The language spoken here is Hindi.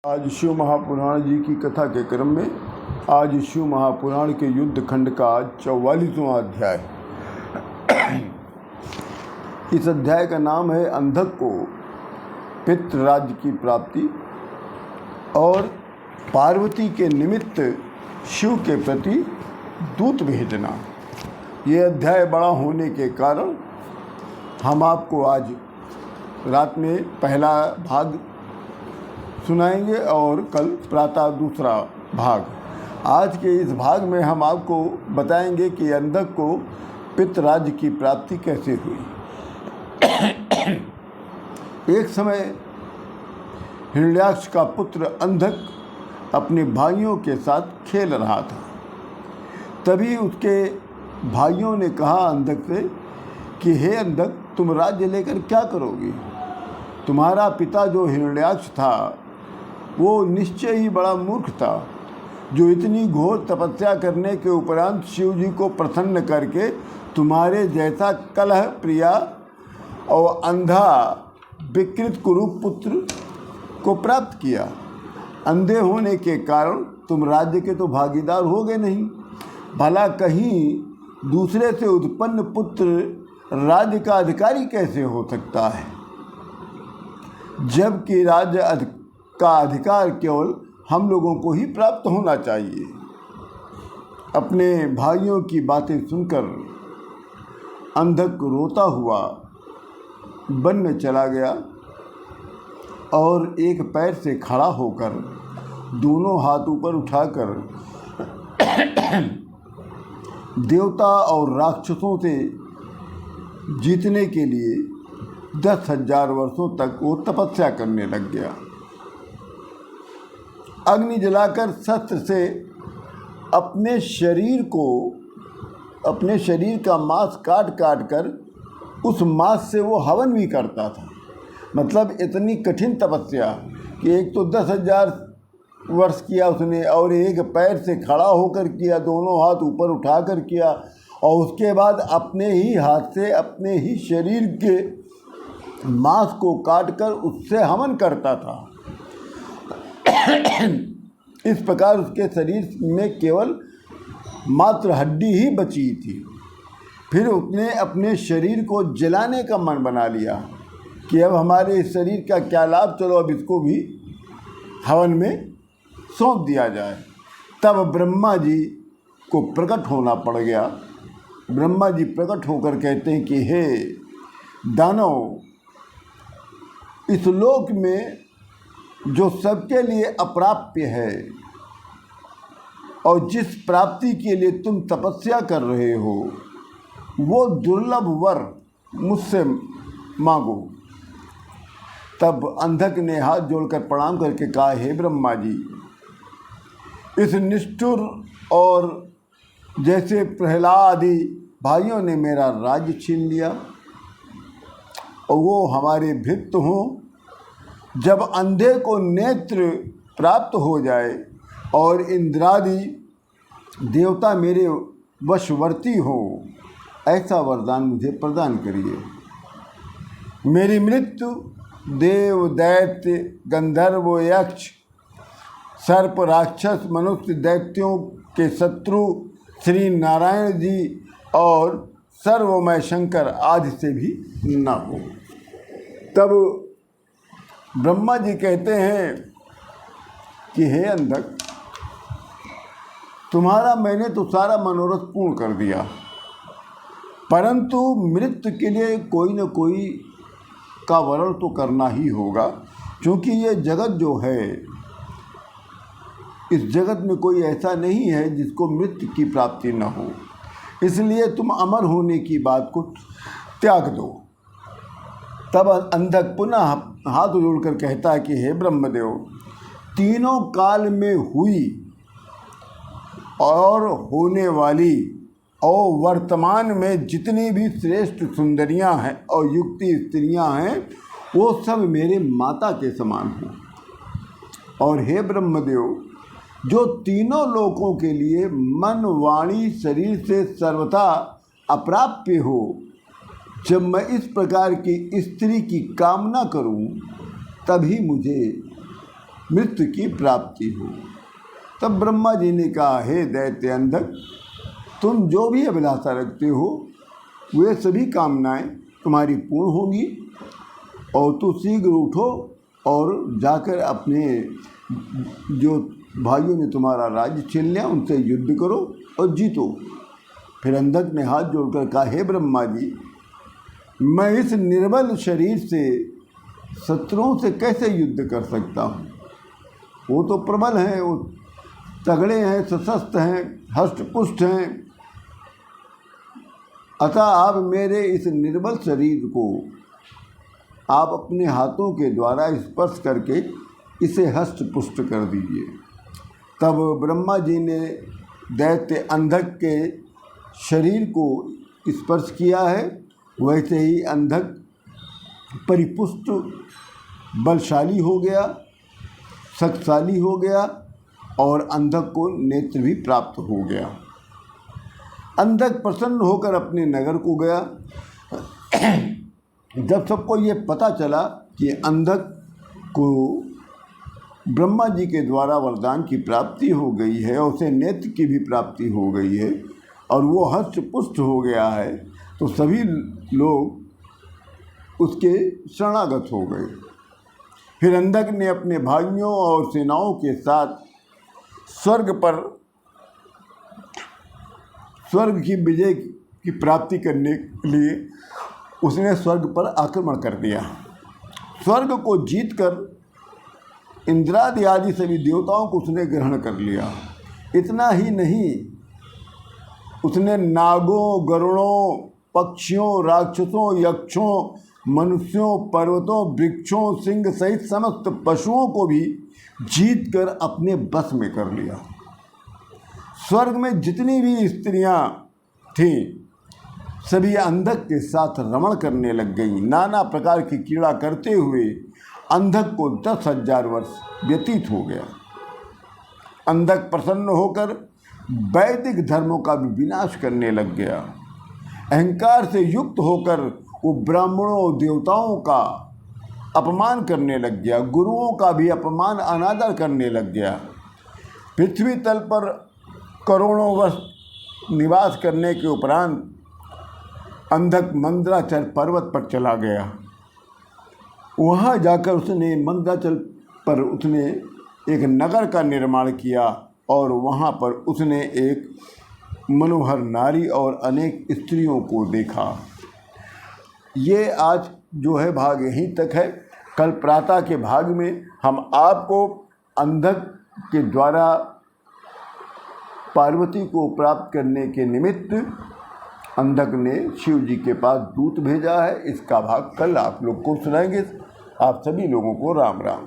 आज शिव महापुराण जी की कथा के क्रम में आज शिव महापुराण के युद्ध खंड का 44वां अध्याय। इस अध्याय का नाम है अंधक को पितृराज्य की प्राप्ति और पार्वती के निमित्त शिव के प्रति दूत भेजना। ये अध्याय बड़ा होने के कारण हम आपको आज रात में पहला भाग सुनाएंगे और कल प्रातः दूसरा भाग। आज के इस भाग में हम आपको बताएंगे कि अंधक को पितृराज्य की प्राप्ति कैसे हुई। एक समय हिरण्याक्ष का पुत्र अंधक अपने भाइयों के साथ खेल रहा था। तभी उसके भाइयों ने कहा अंधक से कि हे अंधक, तुम राज्य लेकर क्या करोगे? तुम्हारा पिता जो हिरण्याक्ष था वो निश्चय ही बड़ा मूर्ख था, जो इतनी घोर तपस्या करने के उपरांत शिव जी को प्रसन्न करके तुम्हारे जैसा कलह प्रिया और अंधा विकृत कुरूप पुत्र को प्राप्त किया। अंधे होने के कारण तुम राज्य के तो भागीदार हो गए नहीं। भला कहीं दूसरे से उत्पन्न पुत्र राज्य का अधिकारी कैसे हो सकता है, जबकि राज्य का अधिकार केवल हम लोगों को ही प्राप्त होना चाहिए। अपने भाइयों की बातें सुनकर अंधक रोता हुआ वन में चला गया और एक पैर से खड़ा होकर दोनों हाथ ऊपर उठाकर देवता और राक्षसों से जीतने के लिए 10,000 वर्षों तक वो तपस्या करने लग गया। अग्नि जलाकर शस्त्र से अपने शरीर का मांस काट काट कर उस मांस से वो हवन भी करता था। मतलब इतनी कठिन तपस्या कि एक तो 10,000 वर्ष किया उसने और एक पैर से खड़ा होकर किया, दोनों हाथ ऊपर उठाकर किया और उसके बाद अपने ही हाथ से अपने ही शरीर के मांस को काटकर उससे हवन करता था। इस प्रकार उसके शरीर में केवल मात्र हड्डी ही बची थी। फिर उसने अपने शरीर को जलाने का मन बना लिया कि अब हमारे इस शरीर का क्या लाभ, चलो अब इसको भी हवन में सौंप दिया जाए। तब ब्रह्मा जी को प्रकट होना पड़ गया। ब्रह्मा जी प्रकट होकर कहते हैं कि हे दानव, इस लोक में जो सबके लिए अप्राप्य है और जिस प्राप्ति के लिए तुम तपस्या कर रहे हो वो दुर्लभ वर मुझसे मांगो। तब अंधक ने हाथ जोड़कर प्रणाम करके कहा, हे ब्रह्मा जी, इस निष्ठुर और जैसे प्रहलाद आदि भाइयों ने मेरा राज्य छीन लिया और वो हमारे भृत्य हों। जब अंधे को नेत्र प्राप्त हो जाए और इंद्रादि देवता मेरे वशवर्ती हो, ऐसा वरदान मुझे प्रदान करिए। मेरी मृत्यु देव दैत्य गंधर्व यक्ष सर्प राक्षस मनुष्य दैत्यों के शत्रु श्री नारायण जी और सर्वमय शंकर आदि से भी न हो। तब ब्रह्मा जी कहते हैं कि हे अंधक, तुम्हारा मैंने तो सारा मनोरथ पूर्ण कर दिया, परंतु मृत्यु के लिए कोई न कोई का वरण तो करना ही होगा, क्योंकि ये जगत जो है, इस जगत में कोई ऐसा नहीं है जिसको मृत्यु की प्राप्ति न हो। इसलिए तुम अमर होने की बात को त्याग दो। तब अंधक पुनः हाथ जोड़कर कहता है कि हे ब्रह्मदेव, तीनों काल में हुई और होने वाली और वर्तमान में जितनी भी श्रेष्ठ सुंदरियां हैं और युक्ति स्त्रियां हैं वो सब मेरे माता के समान हैं। और हे ब्रह्मदेव, जो तीनों लोकों के लिए मन वाणी शरीर से सर्वथा अप्राप्य हो, जब मैं इस प्रकार की स्त्री की कामना करूं तभी मुझे मृत्यु की प्राप्ति हो। तब ब्रह्मा जी ने कहा, हे दैत्य अंधक, तुम जो भी अभिलाषा रखते हो वे सभी कामनाएं तुम्हारी पूर्ण होंगी, और तू शीघ्र उठो और जाकर अपने जो भाइयों ने तुम्हारा राज्य छीन लिया उनसे युद्ध करो और जीतो। फिर अंधक ने हाथ जोड़कर कहा, हे ब्रह्मा जी, मैं इस निर्बल शरीर से शत्रुओं से कैसे युद्ध कर सकता हूँ? वो तो प्रबल हैं, वो तगड़े हैं, सशस्त्र हैं, हष्टपुष्ट हैं। अतः आप मेरे इस निर्बल शरीर को आप अपने हाथों के द्वारा स्पर्श करके इसे हष्टपुष्ट कर दीजिए। तब ब्रह्मा जी ने दैत्य अंधक के शरीर को स्पर्श किया है। वैसे ही अंधक परिपुष्ट, बलशाली हो गया, शक्तिशाली हो गया और अंधक को नेत्र भी प्राप्त हो गया। अंधक प्रसन्न होकर अपने नगर को गया। जब सबको ये पता चला कि अंधक को ब्रह्मा जी के द्वारा वरदान की प्राप्ति हो गई है और उसे नेत्र की भी प्राप्ति हो गई है और वो हष्ट पुष्ट हो गया है, तो सभी लोग उसके शरणागत हो गए। फिर अंधक ने अपने भाइयों और सेनाओं के साथ स्वर्ग की विजय की प्राप्ति करने के लिए उसने स्वर्ग पर आक्रमण कर दिया। स्वर्ग को जीतकर इंद्रादि आदि सभी देवताओं को उसने ग्रहण कर लिया। इतना ही नहीं, उसने नागों, गरुड़ों, पक्षियों, राक्षसों, यक्षों, मनुष्यों, पर्वतों, वृक्षों, सिंह सहित समस्त पशुओं को भी जीतकर अपने बस में कर लिया। स्वर्ग में जितनी भी स्त्रियां थीं सभी अंधक के साथ रमण करने लग गईं। नाना प्रकार की क्रीड़ा करते हुए अंधक को 10,000 वर्ष व्यतीत हो गया। अंधक प्रसन्न होकर वैदिक धर्मों का भी विनाश करने लग गया। अहंकार से युक्त होकर वो ब्राह्मणों, देवताओं का अपमान करने लग गया, गुरुओं का भी अपमान, अनादर करने लग गया। पृथ्वी तल पर करोड़ों वर्ष निवास करने के उपरांत अंधक मंदराचल पर्वत पर चला गया। वहाँ जाकर उसने मंदराचल पर उसने एक नगर का निर्माण किया और वहाँ पर उसने एक मनोहर नारी और अनेक स्त्रियों को देखा। ये आज जो है भाग यहीं तक है। कल प्रातः के भाग में हम आपको अंधक के द्वारा पार्वती को प्राप्त करने के निमित्त अंधक ने शिव जी के पास दूत भेजा है, इसका भाग कल आप लोग को सुनाएंगे। आप सभी लोगों को राम राम।